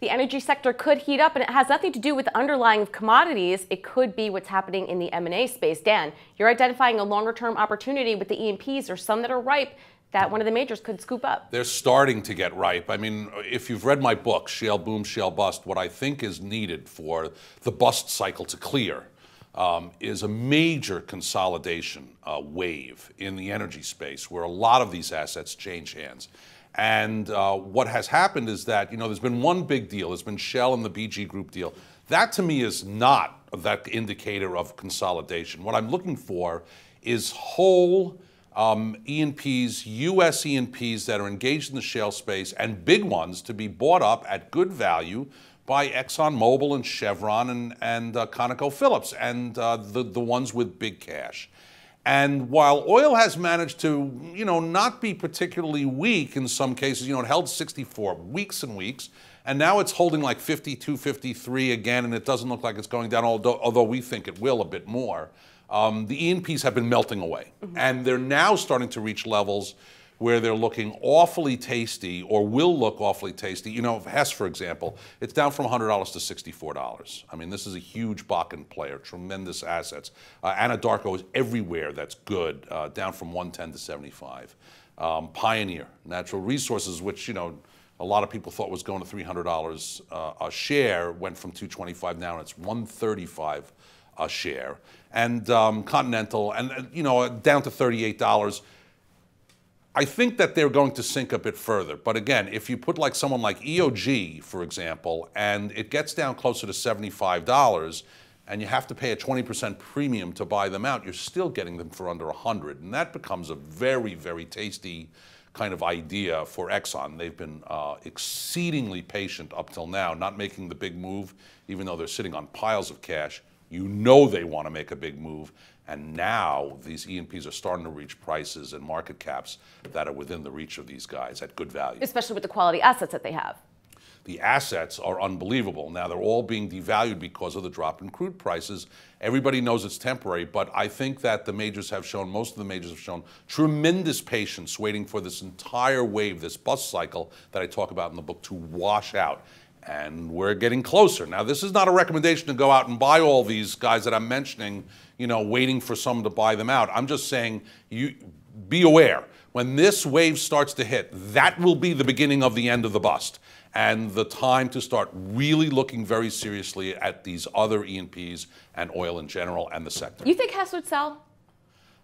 The energy sector could heat up, and it has nothing to do with the underlying of commodities. It could be what's happening in the M&A space. Dan, you're identifying a longer-term opportunity with the E&Ps, or some that are ripe, that one of the majors could scoop up. They're starting to get ripe. I mean, if you've read my book, Shale Boom, Shale Bust, what I think is needed for the bust cycle to clear is a major consolidation wave in the energy space where a lot of these assets change hands. And what has happened is that, there's been one big deal. There's been Shell and the BG Group deal. That, to me, is not that indicator of consolidation. What I'm looking for is whole E&Ps, U.S. E&Ps that are engaged in the shale space, and big ones to be bought up at good value by ExxonMobil and Chevron and ConocoPhillips and the ones with big cash. And while oil has managed to, not be particularly weak in some cases, it held 64 weeks and weeks, and now it's holding like 52, 53 again, and it doesn't look like it's going down, although we think it will a bit more. The E&Ps have been melting away, and they're now starting to reach levels where they're looking awfully tasty, or will look awfully tasty. Hess, for example, it's down from $100 to $64. I mean, this is a huge Bakken player, tremendous assets. Anadarko is everywhere that's good, down from 110 to 75. Pioneer, Natural Resources, which, a lot of people thought was going to $300 a share, went from $225 now, and it's $135 a share. And Continental, and, down to $38. I think that they're going to sink a bit further. But again, if you put like someone like EOG, for example, and it gets down closer to $75, and you have to pay a 20% premium to buy them out, you're still getting them for under $100. And that becomes a very, very tasty kind of idea for Exxon. They've been exceedingly patient up till now, not making the big move, even though they're sitting on piles of cash. They want to make a big move. And now these E&Ps are starting to reach prices and market caps that are within the reach of these guys at good value. Especially with the quality assets that they have. The assets are unbelievable. Now they're all being devalued because of the drop in crude prices. Everybody knows it's temporary, but I think that most of the majors have shown tremendous patience waiting for this entire wave, this bust cycle that I talk about in the book, to wash out. And we're getting closer. Now, this is not a recommendation to go out and buy all these guys that I'm mentioning, waiting for someone to buy them out. I'm just saying, be aware. When this wave starts to hit, that will be the beginning of the end of the bust, and the time to start really looking very seriously at these other E&Ps and oil in general and the sector. You think Hess would sell?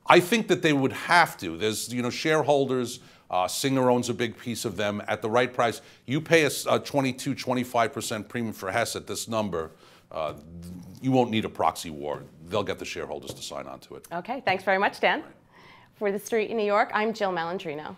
I think that they would have to. There's, shareholders. Singer owns a big piece of them at the right price. You pay a 22, 25% premium for Hess at this number, you won't need a proxy war. They'll get the shareholders to sign on to it. Okay, thanks very much, Dan. For TheStreet in New York, I'm Jill Malandrino.